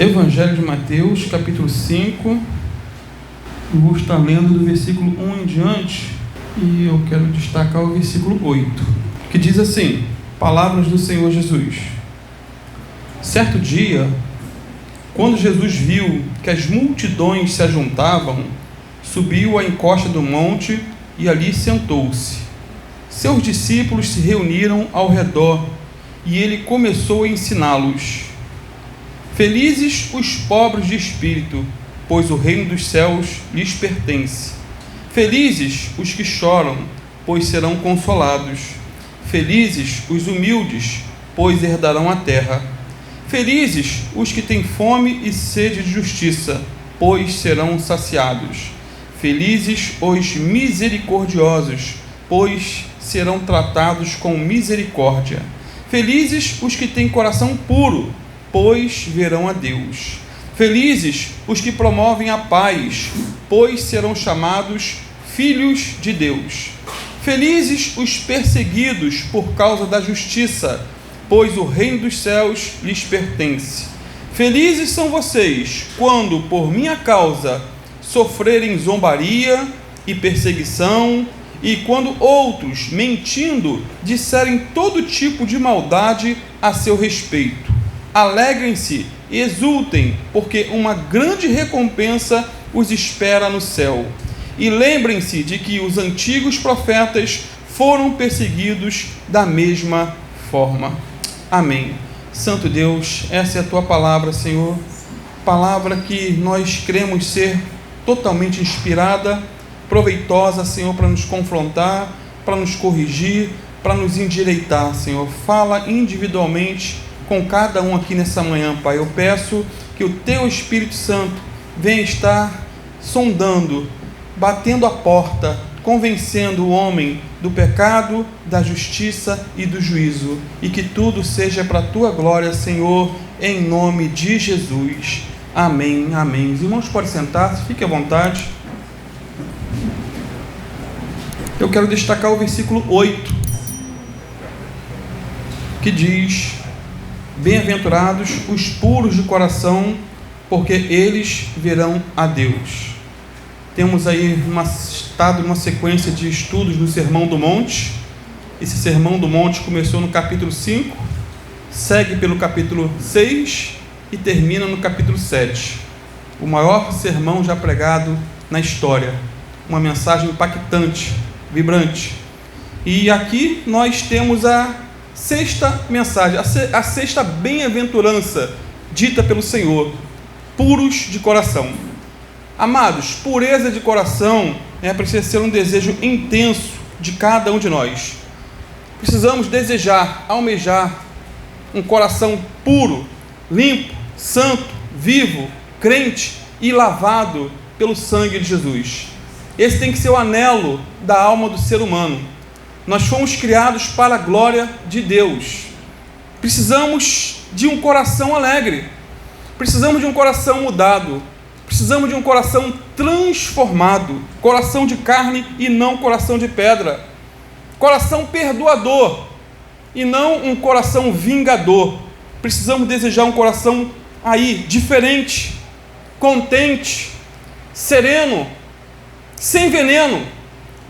Evangelho de Mateus, capítulo 5, eu vou estar lendo do versículo 1 em diante, e eu quero destacar o versículo 8, que diz assim: palavras do Senhor Jesus. Certo dia, quando Jesus viu que as multidões se ajuntavam, subiu à encosta do monte e ali sentou-se. Seus discípulos se reuniram ao redor e ele começou a ensiná-los. Felizes os pobres de espírito, pois o reino dos céus lhes pertence. Felizes os que choram, pois serão consolados. Felizes os humildes, pois herdarão a terra. Felizes os que têm fome e sede de justiça, pois serão saciados. Felizes os misericordiosos, pois serão tratados com misericórdia. Felizes os que têm coração puro, pois verão a Deus. Felizes os que promovem a paz, pois serão chamados filhos de Deus. Felizes os perseguidos por causa da justiça, pois o reino dos céus lhes pertence. Felizes são vocês, quando por minha causa sofrerem zombaria e perseguição, e quando outros, mentindo, disserem todo tipo de maldade a seu respeito. Alegrem-se e exultem, porque uma grande recompensa os espera no céu. E lembrem-se de que os antigos profetas foram perseguidos da mesma forma. Amém. Santo Deus, essa é a Tua palavra, Senhor. Palavra que nós cremos ser totalmente inspirada, proveitosa, Senhor, para nos confrontar, para nos corrigir, para nos endireitar, Senhor. Fala individualmente com cada um aqui nessa manhã, Pai. Eu peço que o Teu Espírito Santo venha estar sondando, batendo a porta, convencendo o homem do pecado, da justiça e do juízo, e que tudo seja para a Tua glória, Senhor, em nome de Jesus. Amém, amém. Os irmãos podem sentar-se, fiquem à vontade. Eu quero destacar o versículo 8, que diz: bem-aventurados os puros de coração, porque eles verão a Deus. Temos aí estado numa sequência de estudos no Sermão do Monte. Esse Sermão do Monte começou no capítulo 5, segue pelo capítulo 6 e termina no capítulo 7. O maior sermão já pregado na história. Uma mensagem impactante, vibrante. E aqui nós temos a sexta mensagem, a sexta bem-aventurança dita pelo Senhor: puros de coração. Amados, pureza de coração precisa ser um desejo intenso de cada um de nós. Precisamos desejar, almejar um coração puro, limpo, santo, vivo, crente e lavado pelo sangue de Jesus. Esse tem que ser o anelo da alma do ser humano. Nós fomos criados para a glória de Deus. Precisamos de um coração alegre. Precisamos de um coração mudado. Precisamos de um coração transformado. Coração de carne e não coração de pedra. Coração perdoador e não um coração vingador. Precisamos desejar um coração diferente, contente, sereno, sem veneno,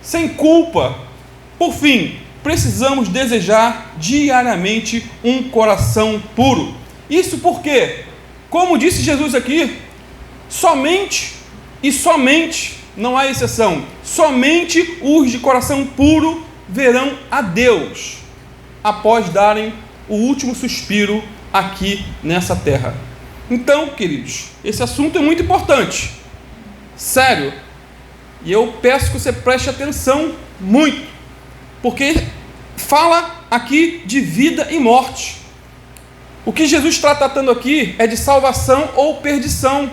sem culpa. Por fim, precisamos desejar diariamente um coração puro. Isso porque, como disse Jesus aqui, somente e somente, não há exceção, somente os de coração puro verão a Deus após darem o último suspiro aqui nessa terra. Então, queridos, esse assunto é muito importante, sério, e eu peço que você preste atenção muito, porque fala aqui de vida e morte. O que Jesus está tratando aqui é de salvação ou perdição.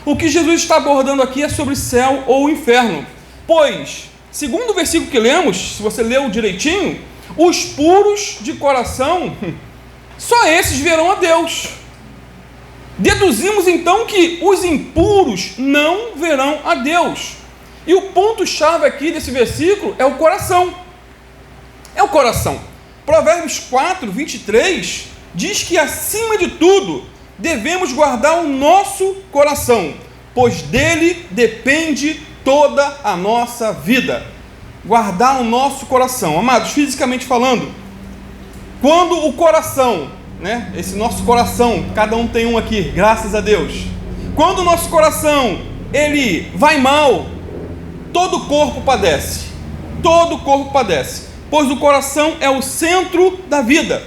O que Jesus está abordando aqui é sobre céu ou inferno. Pois, segundo o versículo que lemos, se você leu direitinho, os puros de coração, só esses verão a Deus. Deduzimos então que os impuros não verão a Deus. E o ponto-chave aqui desse versículo é o coração. É o coração. Provérbios 4, 23 diz que, acima de tudo, devemos guardar o nosso coração, pois dele depende toda a nossa vida. Guardar o nosso coração. Amados, fisicamente falando, quando o coração, esse nosso coração, cada um tem um aqui, graças a Deus. Quando o nosso coração, ele vai mal, todo o corpo padece. Todo o corpo padece. Pois o coração é o centro da vida.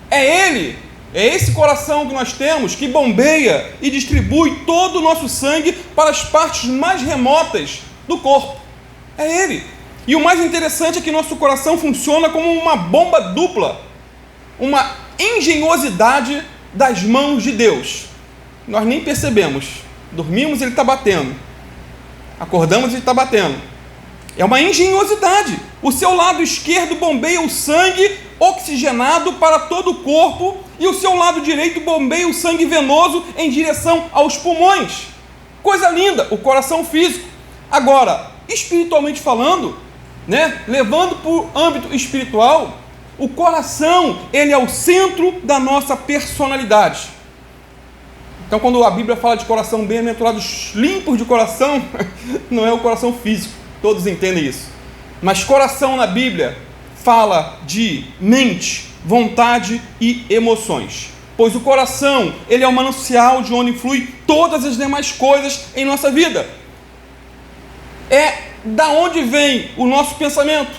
É esse coração que nós temos que bombeia e distribui todo o nosso sangue para as partes mais remotas do corpo. É ele. E o mais interessante é que nosso coração funciona como uma bomba dupla, uma engenhosidade das mãos de Deus. Nós nem percebemos. Dormimos, ele está batendo. Acordamos, ele está batendo. É uma engenhosidade. O seu lado esquerdo bombeia o sangue oxigenado para todo o corpo e o seu lado direito bombeia o sangue venoso em direção aos pulmões. Coisa linda, o coração físico. Agora, espiritualmente falando, levando para o âmbito espiritual, o coração, ele é o centro da nossa personalidade. Então, quando a Bíblia fala de coração bem-aventurados, limpos de coração, não é o coração físico, todos entendem isso. Mas coração na Bíblia fala de mente, vontade e emoções. Pois o coração, ele é o manancial de onde flui todas as demais coisas em nossa vida. É da onde vem o nosso pensamento,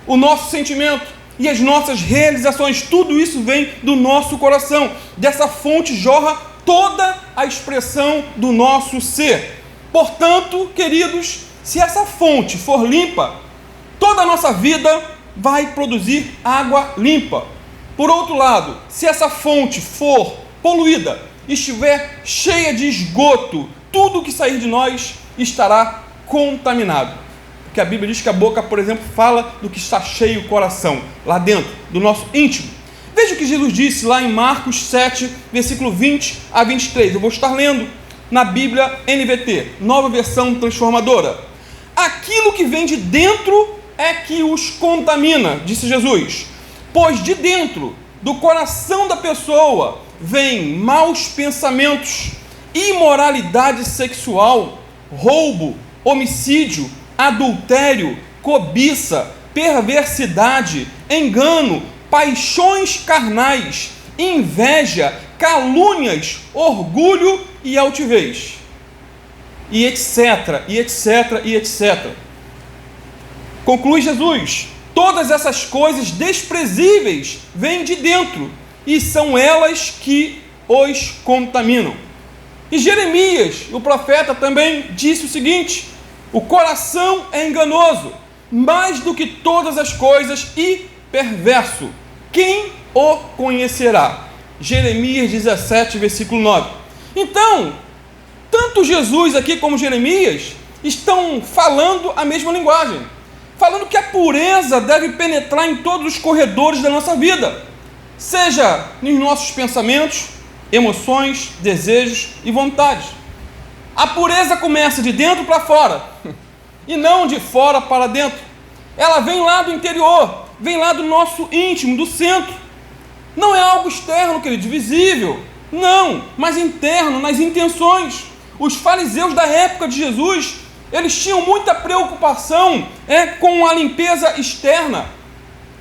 o nosso sentimento e as nossas realizações. Tudo isso vem do nosso coração. Dessa fonte jorra toda a expressão do nosso ser. Portanto, queridos, se essa fonte for limpa, toda a nossa vida vai produzir água limpa. Por outro lado, se essa fonte for poluída, estiver cheia de esgoto, tudo que sair de nós estará contaminado. Porque a Bíblia diz que a boca, por exemplo, fala do que está cheio o coração, lá dentro, do nosso íntimo. Veja o que Jesus disse lá em Marcos 7, versículo 20 a 23. Eu vou estar lendo na Bíblia NVT, nova versão transformadora. Aquilo que vem de dentro é que os contamina, disse Jesus. Pois de dentro do coração da pessoa vêm maus pensamentos, imoralidade sexual, roubo, homicídio, adultério, cobiça, perversidade, engano, paixões carnais, inveja, calúnias, orgulho e altivez. E etc, e etc, e etc. Conclui Jesus: todas essas coisas desprezíveis vêm de dentro e são elas que os contaminam. E Jeremias, o profeta, também disse o seguinte: o coração é enganoso, mais do que todas as coisas, e perverso. Quem o conhecerá? Jeremias 17, versículo 9. Então, tanto Jesus aqui como Jeremias estão falando a mesma linguagem, falando que a pureza deve penetrar em todos os corredores da nossa vida, seja nos nossos pensamentos, emoções, desejos e vontades. A pureza começa de dentro para fora, e não de fora para dentro. Ela vem lá do interior, vem lá do nosso íntimo, do centro. Não é algo externo, querido, visível, não, mas interno, nas intenções. Os fariseus da época de Jesus, eles tinham muita preocupação com a limpeza externa,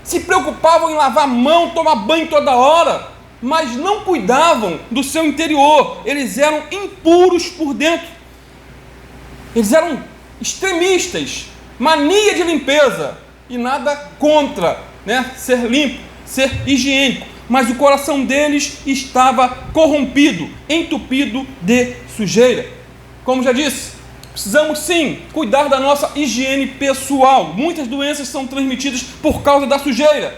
se preocupavam em lavar a mão, tomar banho toda hora, mas não cuidavam do seu interior. Eles eram impuros por dentro, eles eram extremistas, mania de limpeza, e nada contra ser limpo, ser higiênico, mas o coração deles estava corrompido, entupido de sujeira. Como já disse, precisamos sim cuidar da nossa higiene pessoal. Muitas doenças são transmitidas por causa da sujeira.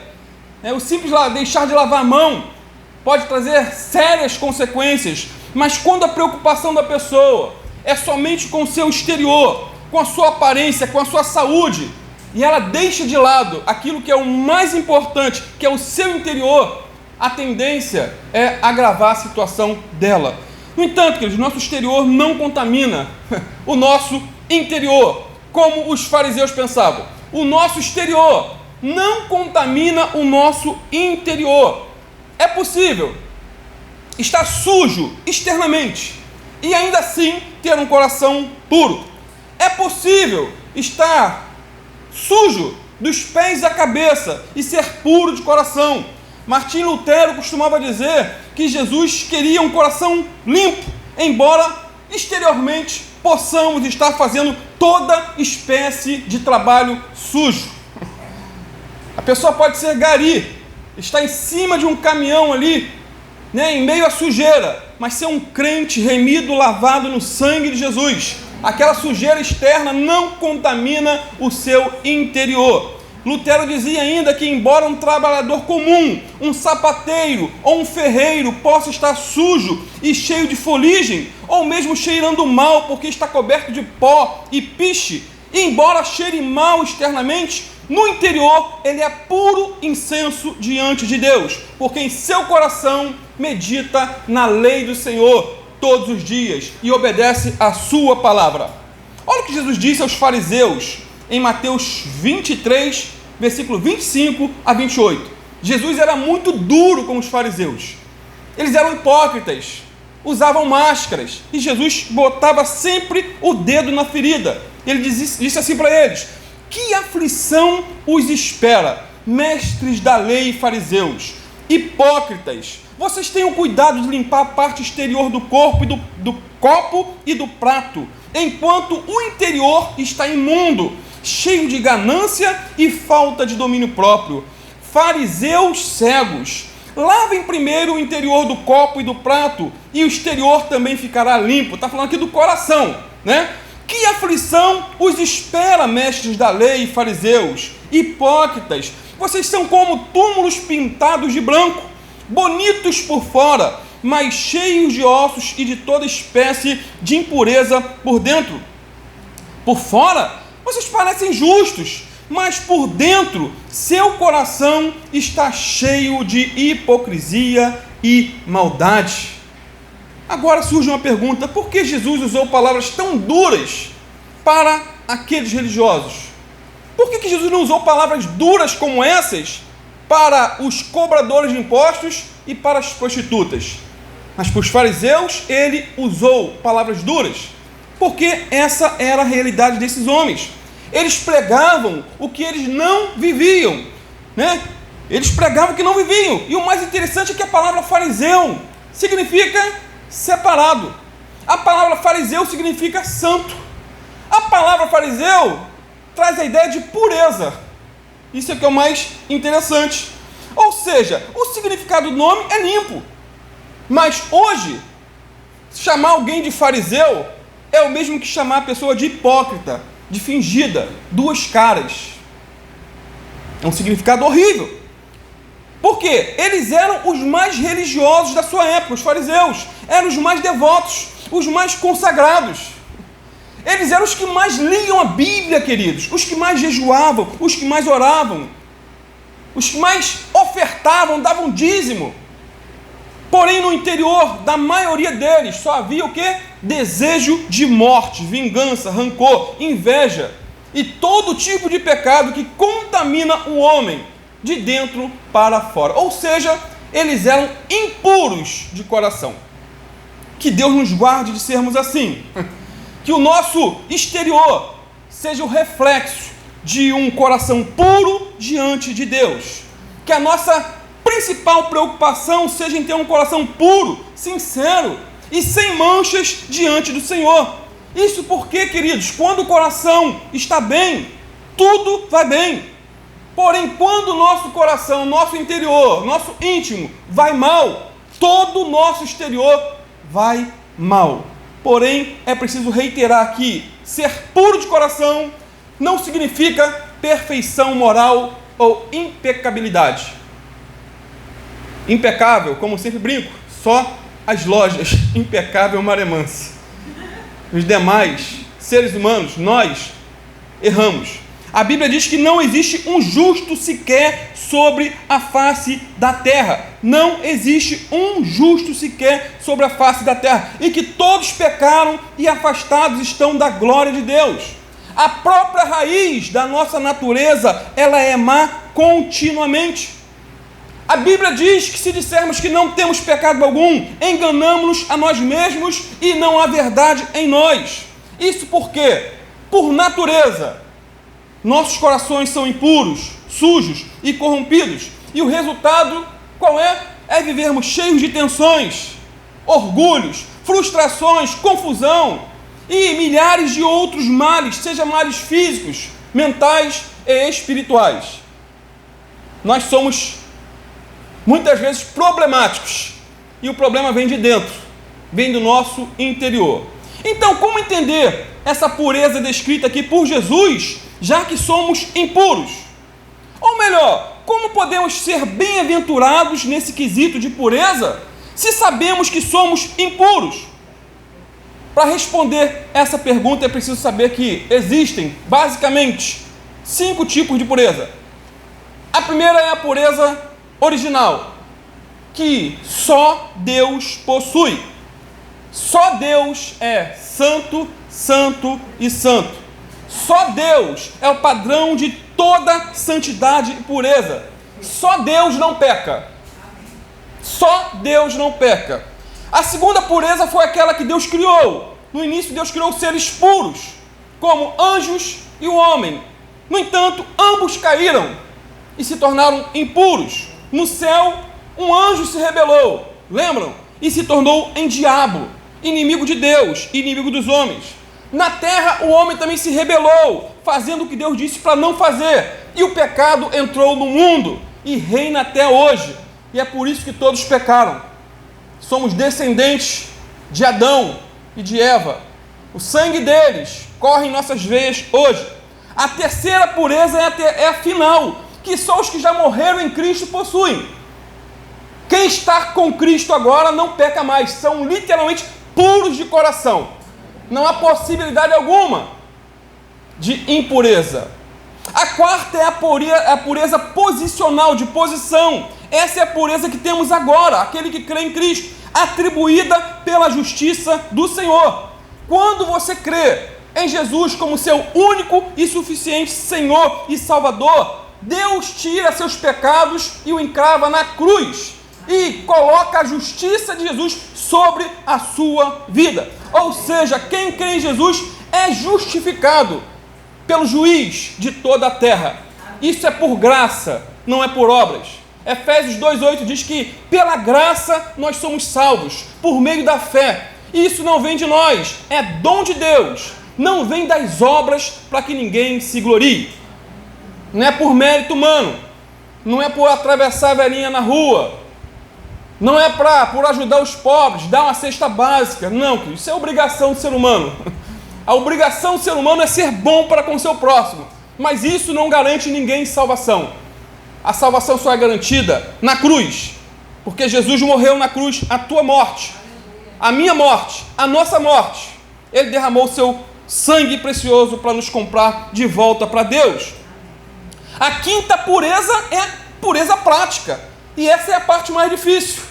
O simples deixar de lavar a mão pode trazer sérias consequências, mas quando a preocupação da pessoa é somente com o seu exterior, com a sua aparência, com a sua saúde, e ela deixa de lado aquilo que é o mais importante, que é o seu interior, a tendência é agravar a situação dela. No entanto, queridos, nosso exterior não contamina o nosso interior, como os fariseus pensavam. O nosso exterior não contamina o nosso interior. É possível estar sujo externamente e ainda assim ter um coração puro. É possível estar sujo dos pés à cabeça e ser puro de coração. Martim Lutero costumava dizer que Jesus queria um coração limpo, embora exteriormente possamos estar fazendo toda espécie de trabalho sujo. A pessoa pode ser gari, estar em cima de um caminhão ali, em meio à sujeira, mas ser um crente remido, lavado no sangue de Jesus. Aquela sujeira externa não contamina o seu interior. Lutero dizia ainda que, embora um trabalhador comum, um sapateiro ou um ferreiro possa estar sujo e cheio de fuligem, ou mesmo cheirando mal porque está coberto de pó e piche, e embora cheire mal externamente, no interior ele é puro incenso diante de Deus, porque em seu coração medita na lei do Senhor todos os dias e obedece a sua palavra. Olha o que Jesus disse aos fariseus em Mateus 23, versículo 25 a 28. Jesus era muito duro com os fariseus. Eles eram hipócritas, usavam máscaras, e Jesus botava sempre o dedo na ferida. Ele disse assim para eles: que aflição os espera, mestres da lei e fariseus, hipócritas! Vocês tenham cuidado de limpar a parte exterior do corpo e do copo e do prato, enquanto o interior está imundo, cheio de ganância e falta de domínio próprio. Fariseus cegos, lavem primeiro o interior do copo e do prato, e o exterior também ficará limpo. Está falando aqui do coração, né? Que aflição os espera, mestres da lei e fariseus, hipócritas! Vocês são como túmulos pintados de branco, bonitos por fora, mas cheios de ossos e de toda espécie de impureza por dentro. Por fora, vocês parecem justos, mas por dentro, seu coração está cheio de hipocrisia e maldade. Agora surge uma pergunta: por que Jesus usou palavras tão duras para aqueles religiosos? Por que Jesus não usou palavras duras como essas para os cobradores de impostos e para as prostitutas? Mas para os fariseus ele usou palavras duras, porque essa era a realidade desses homens. Eles pregavam o que eles não viviam, né? Eles pregavam o que não viviam. E o mais interessante é que a palavra fariseu significa separado. A palavra fariseu significa santo. A palavra fariseu traz a ideia de pureza. Isso é que é o mais interessante. Ou seja, o significado do nome é limpo. Mas hoje, chamar alguém de fariseu é o mesmo que chamar a pessoa de hipócrita, de fingida, duas caras. É um significado horrível. Porque eles eram os mais religiosos da sua época, os fariseus. Eram os mais devotos, os mais consagrados. Eles eram os que mais liam a Bíblia, queridos. Os que mais jejuavam, os que mais oravam, os que mais ofertavam, davam dízimo. Porém, no interior da maioria deles só havia o quê? Desejo de morte, vingança, rancor, inveja e todo tipo de pecado que contamina o homem de dentro para fora. Ou seja, eles eram impuros de coração. Que Deus nos guarde de sermos assim. Que o nosso exterior seja o reflexo de um coração puro diante de Deus. Que a nossa principal preocupação seja em ter um coração puro, sincero e sem manchas diante do Senhor. Isso porque, queridos, quando o coração está bem, tudo vai bem. Porém, quando o nosso coração, nosso interior, nosso íntimo vai mal, todo o nosso exterior vai mal. Porém, é preciso reiterar aqui, ser puro de coração não significa perfeição moral ou impecabilidade. Impecável, como sempre brinco, só as lojas, impecável maremansa. Os demais seres humanos, nós erramos. A Bíblia diz que não existe um justo sequer sobre a face da terra. Não existe um justo sequer sobre a face da terra. E que todos pecaram e afastados estão da glória de Deus. A própria raiz da nossa natureza, ela é má continuamente. A Bíblia diz que se dissermos que não temos pecado algum, enganamos-nos a nós mesmos e não há verdade em nós. Isso por quê? Por natureza, nossos corações são impuros, sujos e corrompidos. E o resultado, qual é? É vivermos cheios de tensões, orgulhos, frustrações, confusão e milhares de outros males, seja males físicos, mentais e espirituais. Nós somos muitas vezes problemáticos, e o problema vem de dentro, vem do nosso interior. Então, como entender essa pureza descrita aqui por Jesus, já que somos impuros? Ou melhor, como podemos ser bem-aventurados nesse quesito de pureza, se sabemos que somos impuros? Para responder essa pergunta é preciso saber que existem, basicamente, 5 tipos de pureza. A primeira é a pureza original, que só Deus possui. Só Deus é santo, santo e santo. Só Deus é o padrão de toda santidade e pureza. Só Deus não peca. Só Deus não peca. A segunda pureza foi aquela que Deus criou. No início Deus criou seres puros, como anjos e o homem. No entanto, ambos caíram e se tornaram impuros. No céu, um anjo se rebelou, lembram? E se tornou em diabo, inimigo de Deus, inimigo dos homens. Na terra, o homem também se rebelou, fazendo o que Deus disse para não fazer. E o pecado entrou no mundo e reina até hoje. E é por isso que todos pecaram. Somos descendentes de Adão e de Eva. O sangue deles corre em nossas veias hoje. A terceira pureza é a final, que só os que já morreram em Cristo possuem. Quem está com Cristo agora não peca mais, são literalmente puros de coração. Não há possibilidade alguma de impureza. A quarta é a pureza posicional, de posição. Essa é a pureza que temos agora, aquele que crê em Cristo, atribuída pela justiça do Senhor. Quando você crê em Jesus como seu único e suficiente Senhor e Salvador, Deus tira seus pecados e o encrava na cruz e coloca a justiça de Jesus sobre a sua vida. Ou seja, quem crê em Jesus é justificado pelo juiz de toda a terra. Isso é por graça, não é por obras. Efésios 2,8 diz que pela graça nós somos salvos, por meio da fé. E isso não vem de nós, é dom de Deus. Não vem das obras para que ninguém se glorie. Não é por mérito humano, não é por atravessar a velhinha na rua, não é por ajudar os pobres, dar uma cesta básica. Não, isso é obrigação do ser humano. A obrigação do ser humano é ser bom para com o seu próximo, mas isso não garante ninguém salvação. A salvação só é garantida na cruz, porque Jesus morreu na cruz, a tua morte, a minha morte, a nossa morte. Ele derramou o seu sangue precioso para nos comprar de volta para Deus. A quinta pureza é a pureza prática, e essa é a parte mais difícil,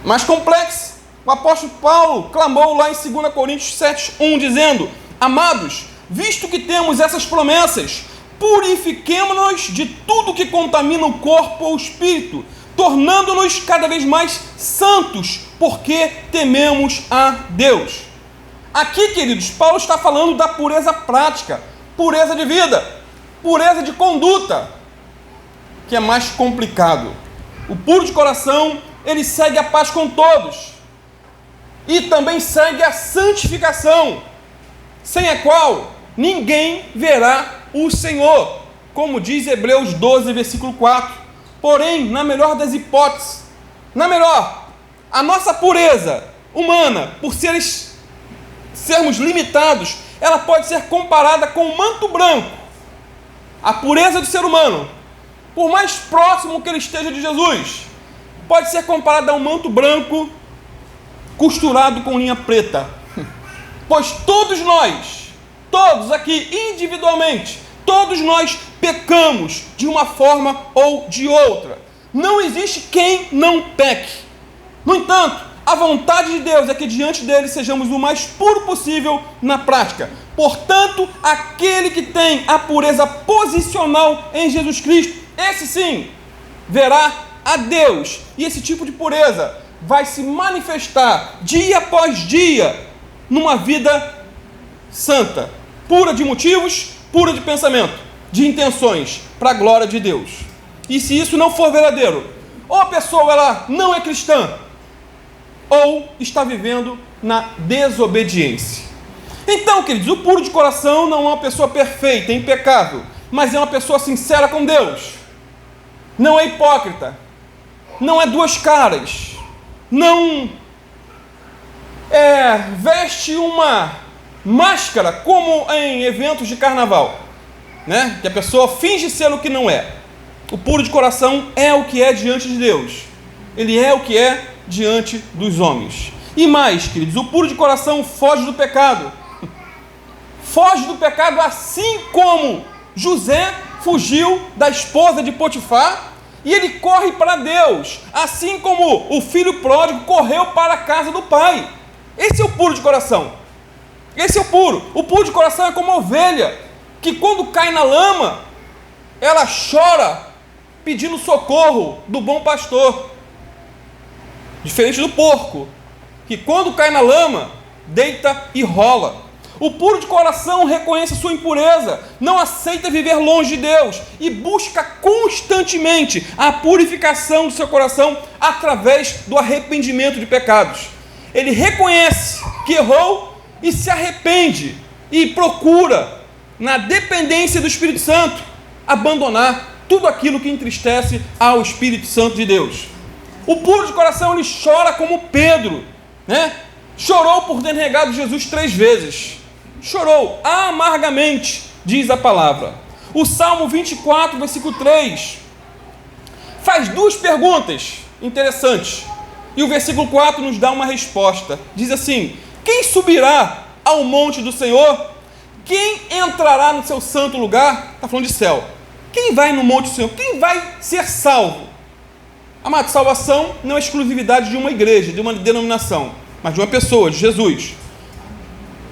mais complexa. O apóstolo Paulo clamou lá em 2 Coríntios 7:1, dizendo: amados, visto que temos essas promessas, purifiquemo-nos de tudo que contamina o corpo ou o espírito, tornando-nos cada vez mais santos, porque tememos a Deus. Aqui, queridos, Paulo está falando da pureza prática, pureza de vida, pureza de conduta, que é mais complicado. O puro de coração, ele segue a paz com todos e também segue a santificação, sem a qual ninguém verá o Senhor, como diz Hebreus 12, versículo 4. Porém, na melhor das hipóteses, a nossa pureza humana, por sermos limitados, ela pode ser comparada com o manto branco. A pureza do ser humano, por mais próximo que ele esteja de Jesus, pode ser comparada a um manto branco costurado com linha preta. Pois todos nós, todos aqui individualmente, todos nós pecamos de uma forma ou de outra. Não existe quem não peque. No entanto, a vontade de Deus é que diante dele sejamos o mais puro possível na prática. Portanto, aquele que tem a pureza posicional em Jesus Cristo, esse sim, verá a Deus. E esse tipo de pureza vai se manifestar dia após dia numa vida santa, pura de motivos, pura de pensamento, de intenções, para a glória de Deus. E se isso não for verdadeiro, ou a pessoa ela não é cristã, ou está vivendo na desobediência. Então, queridos, o puro de coração não é uma pessoa perfeita, impecável, mas é uma pessoa sincera com Deus. Não é hipócrita, não é duas caras, não veste uma máscara como em eventos de carnaval, né? Que a pessoa finge ser o que não é. O puro de coração é o que é diante de Deus. Ele é o que é diante dos homens. E mais, queridos, o puro de coração foge do pecado. Foge do pecado assim como José fugiu da esposa de Potifar e ele corre para Deus, assim como o filho pródigo correu para a casa do pai. Esse é o puro de coração. Esse é o puro. O puro de coração é como a ovelha, que quando cai na lama, ela chora pedindo socorro do bom pastor. Diferente do porco, que quando cai na lama, deita e rola. O puro de coração reconhece a sua impureza, não aceita viver longe de Deus e busca constantemente a purificação do seu coração através do arrependimento de pecados. Ele reconhece que errou e se arrepende e procura, na dependência do Espírito Santo, abandonar tudo aquilo que entristece ao Espírito Santo de Deus. O puro de coração, ele chora como Pedro, né? Chorou por ter negado Jesus 3 vezes. Chorou amargamente, diz a palavra. O Salmo 24, versículo 3, faz 2 perguntas interessantes. E o versículo 4 nos dá uma resposta. Diz assim: quem subirá ao monte do Senhor? Quem entrará no seu santo lugar? Está falando de céu. Quem vai no monte do Senhor? Quem vai ser salvo? Amado, salvação não é exclusividade de uma igreja, de uma denominação, mas de uma pessoa, de Jesus.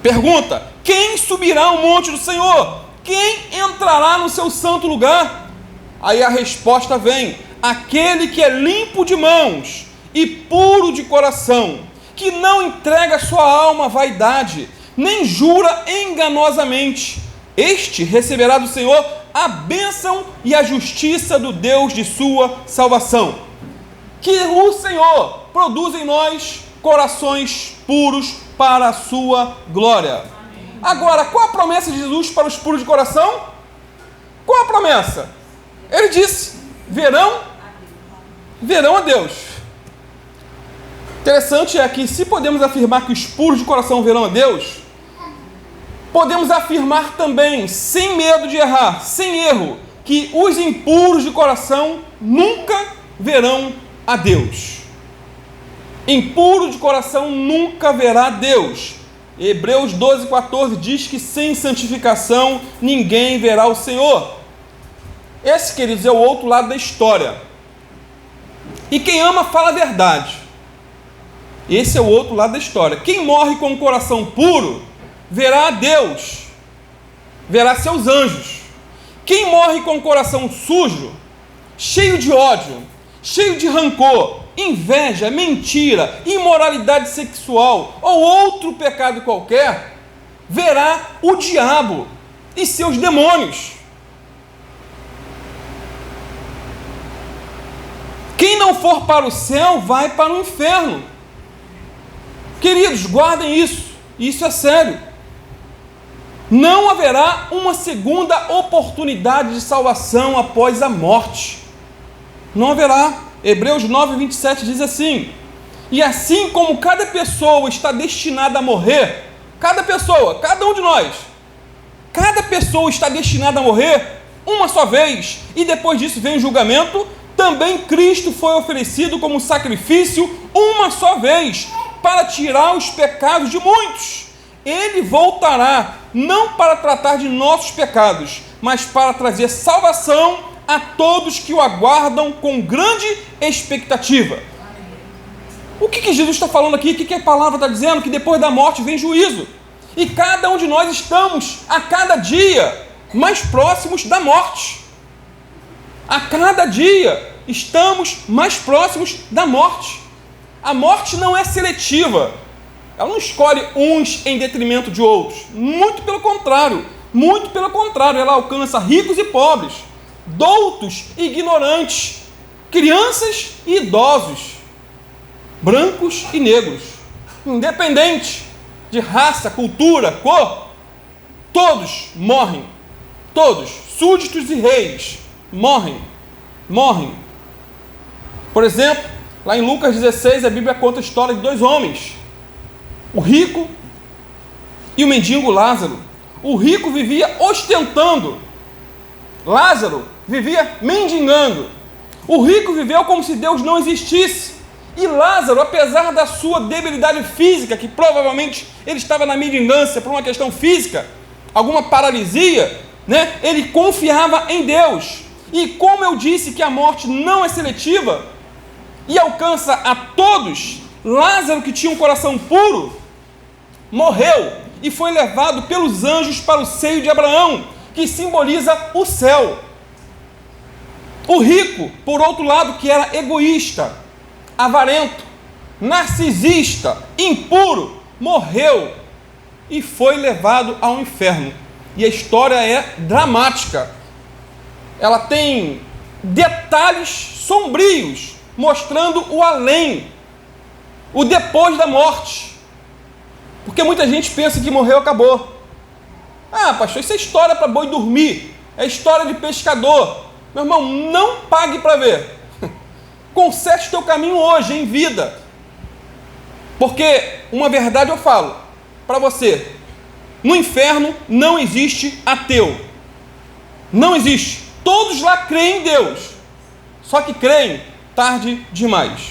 Pergunta: quem subirá ao monte do Senhor? Quem entrará no seu santo lugar? Aí a resposta vem: aquele que é limpo de mãos e puro de coração, que não entrega sua alma à vaidade, nem jura enganosamente. Este receberá do Senhor a bênção e a justiça do Deus de sua salvação. Que o Senhor produza em nós corações puros para a sua glória. Agora, qual a promessa de Jesus para os puros de coração? Qual a promessa? Ele disse: verão a Deus. Interessante é que, se podemos afirmar que os puros de coração verão a Deus, podemos afirmar também, sem medo de errar, sem erro, que os impuros de coração nunca verão a Deus. Impuro de coração nunca verá Deus. Hebreus 12:14 diz que sem santificação ninguém verá o Senhor. Esse, queridos, é o outro lado da história. E quem ama fala a verdade. Esse é o outro lado da história. Quem morre com o coração puro verá a Deus, verá seus anjos. Quem morre com o coração sujo, cheio de ódio, cheio de rancor, inveja, mentira, imoralidade sexual ou outro pecado qualquer, verá o diabo e seus demônios. Quem não for para o céu vai para o inferno. Queridos, guardem isso. Isso é sério. Não haverá uma segunda oportunidade de salvação após a morte. Não haverá. Hebreus 9:27 diz assim: e assim como cada pessoa está destinada a morrer, cada pessoa, cada um de nós, cada pessoa está destinada a morrer uma só vez, e depois disso vem o julgamento, também Cristo foi oferecido como sacrifício uma só vez, para tirar os pecados de muitos. Ele voltará, não para tratar de nossos pecados, mas para trazer salvação a todos que o aguardam com grande expectativa. O que Jesus está falando aqui? O que a palavra está dizendo? Que depois da morte vem juízo. E cada um de nós estamos, a cada dia, mais próximos da morte. A cada dia estamos mais próximos da morte. A morte não é seletiva. Ela não escolhe uns em detrimento de outros. Muito pelo contrário. Muito pelo contrário. Ela alcança ricos e pobres, doutos e ignorantes, crianças e idosos, brancos e negros, independente de raça, cultura, cor. Todos morrem. Todos, súditos e reis, morrem. Por exemplo, lá em Lucas 16, a Bíblia conta a história de dois homens, o rico e o mendigo Lázaro. O rico vivia ostentando, Lázaro vivia mendigando. O rico viveu como se Deus não existisse, e Lázaro, apesar da sua debilidade física, que provavelmente ele estava na mendigância por uma questão física, alguma paralisia, ele confiava em Deus. E como eu disse que a morte não é seletiva e alcança a todos, Lázaro, que tinha um coração puro, morreu e foi levado pelos anjos para o seio de Abraão, que simboliza o céu. O rico, por outro lado, que era egoísta, avarento, narcisista, impuro, morreu e foi levado ao inferno. E a história é dramática. Ela tem detalhes sombrios, mostrando o além, o depois da morte. Porque muita gente pensa que morreu, acabou. Ah, pastor, isso é história para boi dormir, é história de pescador. Meu irmão, não pague para ver. Conserte o teu caminho hoje, em vida. Porque uma verdade eu falo para você: no inferno não existe ateu. Não existe. Todos lá creem em Deus, só que creem tarde demais.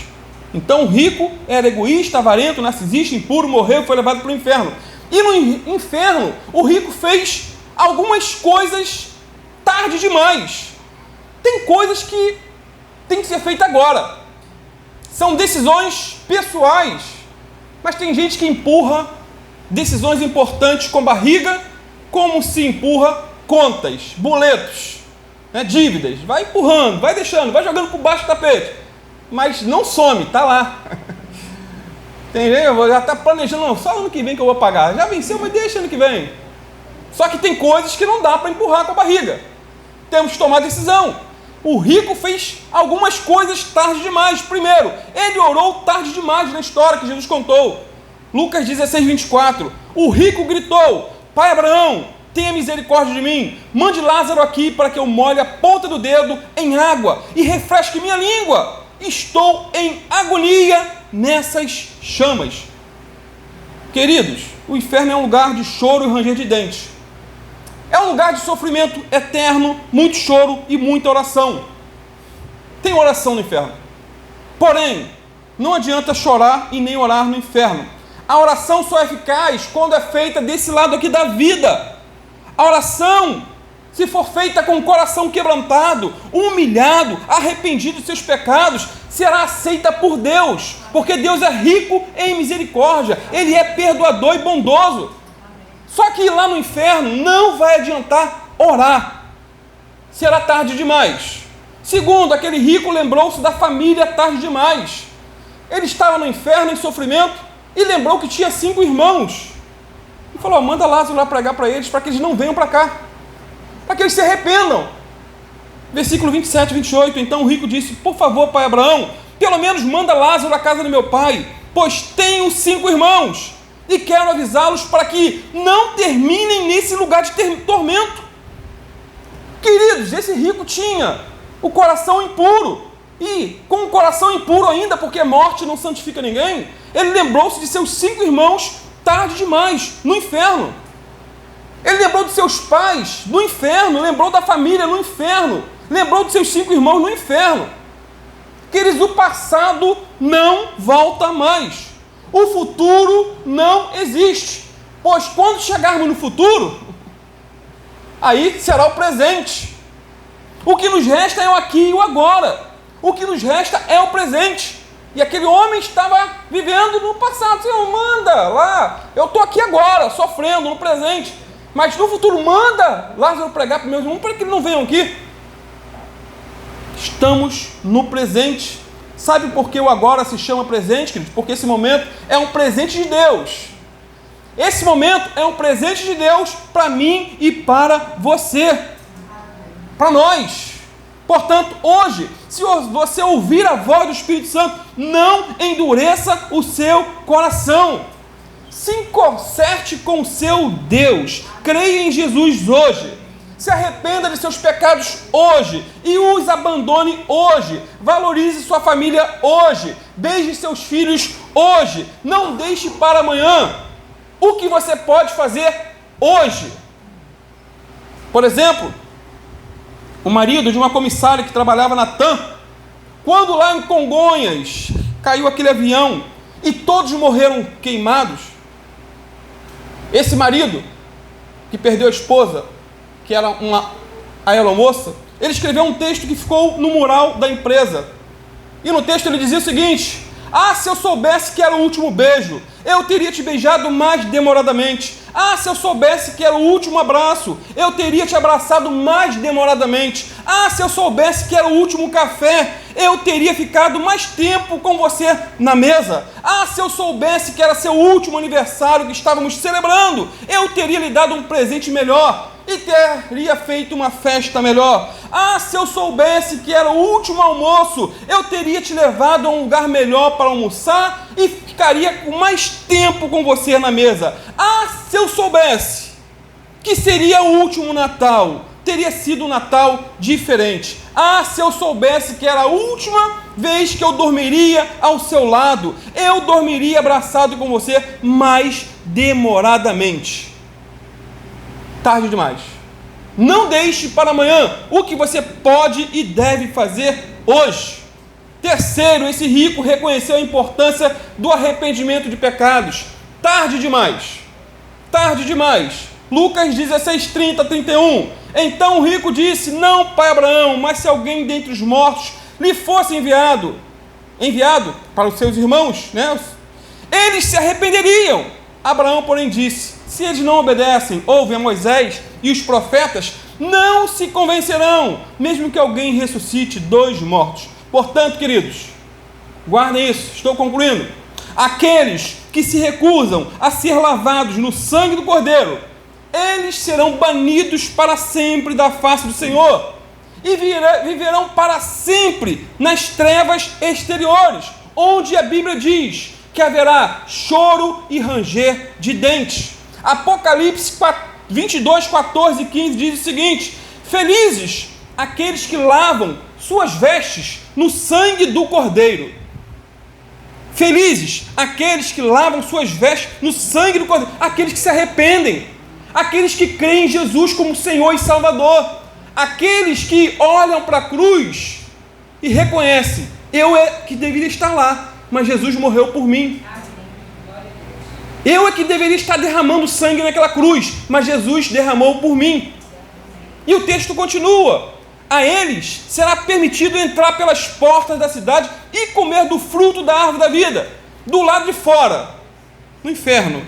Então o rico era egoísta, avarento, narcisista, impuro, morreu e foi levado para o inferno. E no inferno o rico fez algumas coisas tarde demais. Tem coisas que tem que ser feitas agora. São decisões pessoais, mas tem gente que empurra decisões importantes com barriga, como se empurra contas, boletos, dívidas. Vai empurrando, vai deixando, vai jogando por baixo do tapete, mas não some, está lá. Tem gente que já está planejando, não, só ano que vem que eu vou pagar. Já venceu, mas deixa ano que vem. Só que tem coisas que não dá para empurrar com a barriga. Temos que tomar decisão. O rico fez algumas coisas tarde demais. Primeiro, ele orou tarde demais na história que Jesus contou. Lucas 16, 24. O rico gritou: Pai Abraão, tenha misericórdia de mim. Mande Lázaro aqui para que eu molhe a ponta do dedo em água e refresque minha língua. Estou em agonia nessas chamas. Queridos, o inferno é um lugar de choro e ranger de dentes. É um lugar de sofrimento eterno, muito choro e muita oração. Tem oração no inferno. Porém, não adianta chorar e nem orar no inferno. A oração só é eficaz quando é feita desse lado aqui da vida. A oração, se for feita com o coração quebrantado, humilhado, arrependido de seus pecados, será aceita por Deus, porque Deus é rico em misericórdia, Ele é perdoador e bondoso. Só que lá no inferno não vai adiantar orar, será tarde demais. Segundo, aquele rico lembrou-se da família tarde demais. Ele estava no inferno em sofrimento e lembrou que tinha 5 irmãos. E falou: manda Lázaro lá pregar para eles que eles não venham para cá, para que eles se arrependam. Versículo 27 e 28. Então o rico disse: por favor, pai Abraão, pelo menos manda Lázaro à casa do meu pai, pois tenho 5 irmãos e quero avisá-los para que não terminem nesse lugar de tormento. Queridos, esse rico tinha o coração impuro, e com o coração impuro ainda, porque morte não santifica ninguém, ele lembrou-se de seus 5 irmãos tarde demais, no inferno. Ele lembrou de seus pais no inferno, lembrou da família no inferno, lembrou de seus 5 irmãos no inferno. Queridos, o passado não volta mais. O futuro não existe. Pois quando chegarmos no futuro, aí será o presente. O que nos resta é o aqui e o agora. O que nos resta é o presente. E aquele homem estava vivendo no passado. Senhor, manda lá. Eu estou aqui agora, sofrendo no presente. Mas no futuro, manda Lázaro pregar para meus irmãos para que eles não venham aqui. Estamos no presente. Sabe por que o agora se chama presente, queridos? Porque esse momento é um presente de Deus. Esse momento é um presente de Deus para mim e para você. Para nós. Portanto, hoje, se você ouvir a voz do Espírito Santo, não endureça o seu coração. Se conserte com o seu Deus. Creia em Jesus hoje. Se arrependa de seus pecados hoje e os abandone hoje. Valorize sua família hoje. Beije seus filhos hoje. Não deixe para amanhã o que você pode fazer hoje. Por exemplo, o marido de uma comissária que trabalhava na TAM, quando lá em Congonhas caiu aquele avião e todos morreram queimados, esse marido que perdeu a esposa, que era uma aeromoça, ele escreveu um texto que ficou no mural da empresa. E no texto ele dizia o seguinte: se eu soubesse que era o último beijo, eu teria te beijado mais demoradamente. Se eu soubesse que era o último abraço, eu teria te abraçado mais demoradamente. Se eu soubesse que era o último café, eu teria ficado mais tempo com você na mesa. Se eu soubesse que era seu último aniversário que estávamos celebrando, eu teria lhe dado um presente melhor e teria feito uma festa melhor. Se eu soubesse que era o último almoço, eu teria te levado a um lugar melhor para almoçar e ficaria com mais tempo com você na mesa. Se eu soubesse que seria o último Natal, teria sido um Natal diferente. Se eu soubesse que era a última vez que eu dormiria ao seu lado, eu dormiria abraçado com você mais demoradamente. Tarde demais. Não deixe para amanhã o que você pode e deve fazer hoje. Terceiro, esse rico reconheceu a importância do arrependimento de pecados. Tarde demais. Tarde demais. Lucas 16, 30, 31. Então o rico disse: não, pai Abraão, mas se alguém dentre os mortos lhe fosse enviado para os seus irmãos, eles se arrependeriam. Abraão, porém, disse: se eles não obedecem, ouvem a Moisés e os profetas, não se convencerão, mesmo que alguém ressuscite dos mortos. Portanto, queridos, guardem isso, estou concluindo. Aqueles que se recusam a ser lavados no sangue do Cordeiro, eles serão banidos para sempre da face do Senhor e viverão para sempre nas trevas exteriores, onde a Bíblia diz que haverá choro e ranger de dentes. Apocalipse 22, 14 e 15 diz o seguinte: felizes aqueles que lavam suas vestes no sangue do Cordeiro. Felizes aqueles que lavam suas vestes no sangue do Cordeiro, aqueles que se arrependem, aqueles que creem em Jesus como Senhor e Salvador, aqueles que olham para a cruz e reconhecem: eu é que deveria estar lá, mas Jesus morreu por mim. Eu é que deveria estar derramando sangue naquela cruz, mas Jesus derramou por mim. E o texto continua: a eles será permitido entrar pelas portas da cidade e comer do fruto da árvore da vida. Do lado de fora, no inferno,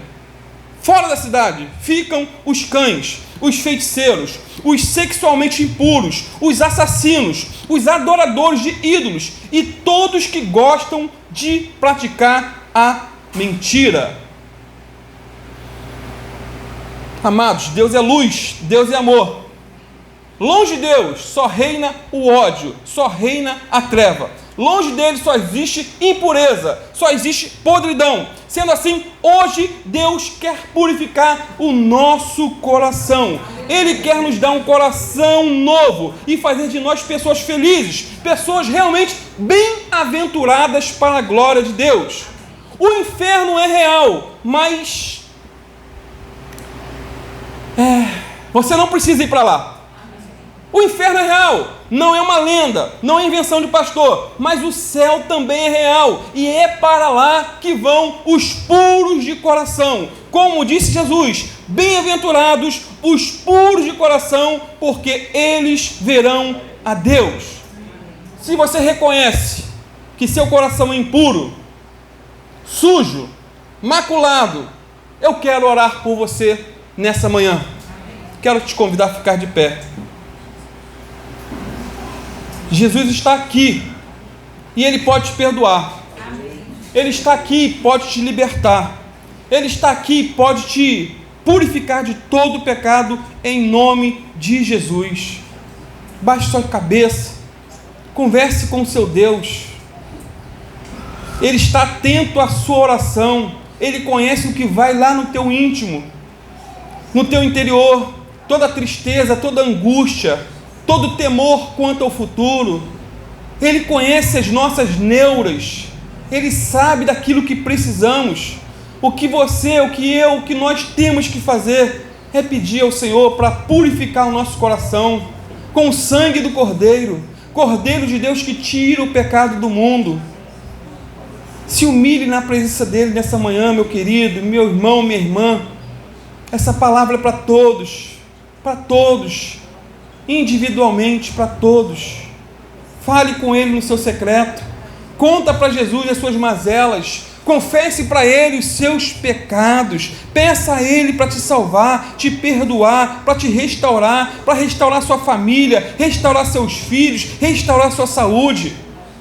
fora da cidade, ficam os cães, os feiticeiros, os sexualmente impuros, os assassinos, os adoradores de ídolos e todos que gostam de praticar a mentira. Amados, Deus é luz, Deus é amor. Longe de Deus só reina o ódio, só reina a treva. Longe dele só existe impureza, só existe podridão. Sendo assim, hoje Deus quer purificar o nosso coração. Ele quer nos dar um coração novo e fazer de nós pessoas felizes, pessoas realmente bem-aventuradas para a glória de Deus. O inferno é real, mas você não precisa ir para lá. O inferno é real, não é uma lenda, não é invenção de pastor, mas o céu também é real, e é para lá que vão os puros de coração. Como disse Jesus: bem-aventurados os puros de coração, porque eles verão a Deus. Se você reconhece que seu coração é impuro, sujo, maculado, eu quero orar por você nessa manhã. Quero te convidar a ficar de pé. Jesus está aqui e Ele pode te perdoar. Ele está aqui e pode te libertar. Ele está aqui e pode te purificar de todo o pecado em nome de Jesus. Baixe sua cabeça, converse com o seu Deus. Ele está atento à sua oração. Ele conhece o que vai lá no teu íntimo, no teu interior, toda a tristeza, toda a angústia, todo o temor quanto ao futuro. Ele conhece as nossas neuras. Ele sabe daquilo que precisamos. O que você, o que eu, o que nós temos que fazer é pedir ao Senhor para purificar o nosso coração com o sangue do Cordeiro, Cordeiro de Deus que tira o pecado do mundo. Se humilhe na presença dele nessa manhã, meu querido, meu irmão, minha irmã. Essa palavra é para todos, individualmente para todos. Fale com ele no seu secreto. Conta para Jesus as suas mazelas. Confesse para Ele os seus pecados. Peça a Ele para te salvar, te perdoar, para te restaurar, para restaurar sua família, restaurar seus filhos, restaurar sua saúde.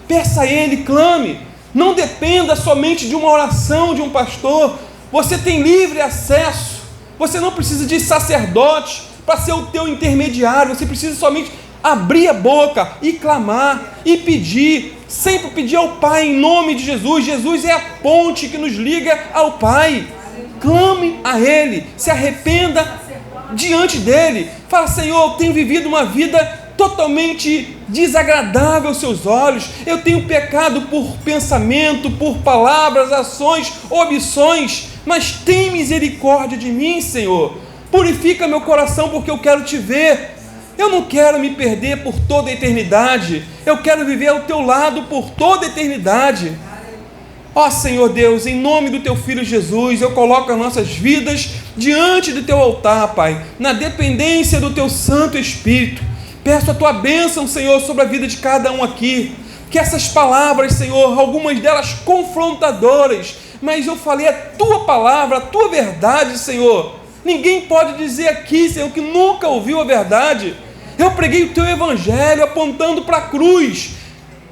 Peça a Ele, clame. Não dependa somente de uma oração de um pastor. Você tem livre acesso. Você não precisa de sacerdote para ser o teu intermediário. Você precisa somente abrir a boca e clamar e pedir. Sempre pedir ao Pai em nome de Jesus. Jesus é a ponte que nos liga ao Pai. Clame a Ele, se arrependa diante dEle. Fala: Senhor, eu tenho vivido uma vida totalmente desagradável aos seus olhos. Eu tenho pecado por pensamento, por palavras, ações, omissões. Mas tem misericórdia de mim, Senhor. Purifica meu coração, porque eu quero te ver. Eu não quero me perder por toda a eternidade. Eu quero viver ao teu lado por toda a eternidade. Ó Senhor Deus, em nome do teu Filho Jesus, eu coloco as nossas vidas diante do teu altar, Pai, na dependência do teu Santo Espírito. Peço a tua bênção, Senhor, sobre a vida de cada um aqui. Que essas palavras, Senhor, algumas delas confrontadoras, mas eu falei a tua palavra, a tua verdade, Senhor. Ninguém pode dizer aqui, Senhor, que nunca ouviu a verdade. Eu preguei o teu evangelho apontando para a cruz,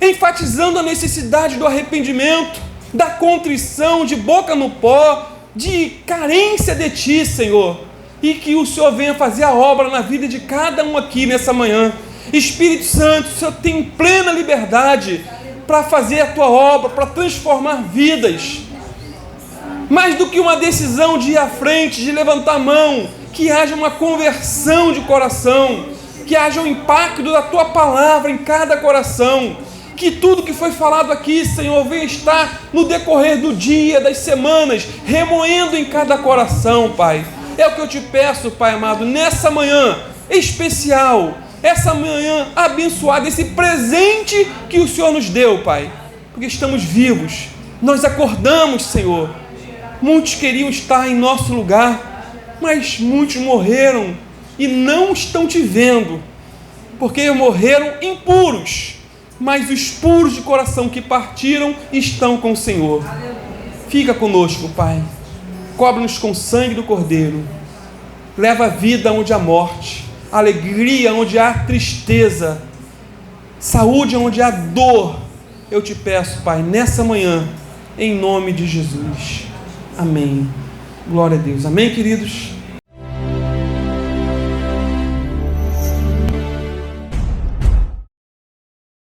enfatizando a necessidade do arrependimento, da contrição, de boca no pó, de carência de ti, Senhor. E que o Senhor venha fazer a obra na vida de cada um aqui nessa manhã. Espírito Santo, o Senhor tem plena liberdade para fazer a tua obra, para transformar vidas. Mais do que uma decisão de ir à frente, de levantar a mão, que haja uma conversão de coração, que haja um impacto da tua palavra em cada coração, que tudo que foi falado aqui, Senhor, venha estar no decorrer do dia, das semanas, remoendo em cada coração, Pai. É o que eu te peço, Pai amado, nessa manhã especial, essa manhã abençoada, esse presente que o Senhor nos deu, Pai, porque estamos vivos, nós acordamos, Senhor. Muitos queriam estar em nosso lugar, mas muitos morreram e não estão te vendo, porque morreram impuros, mas os puros de coração que partiram estão com o Senhor. Fica conosco, Pai, cobre-nos com o sangue do Cordeiro, leva a vida onde há morte, alegria onde há tristeza, saúde onde há dor. Eu te peço, Pai, nessa manhã, em nome de Jesus. Amém. Glória a Deus. Amém, queridos?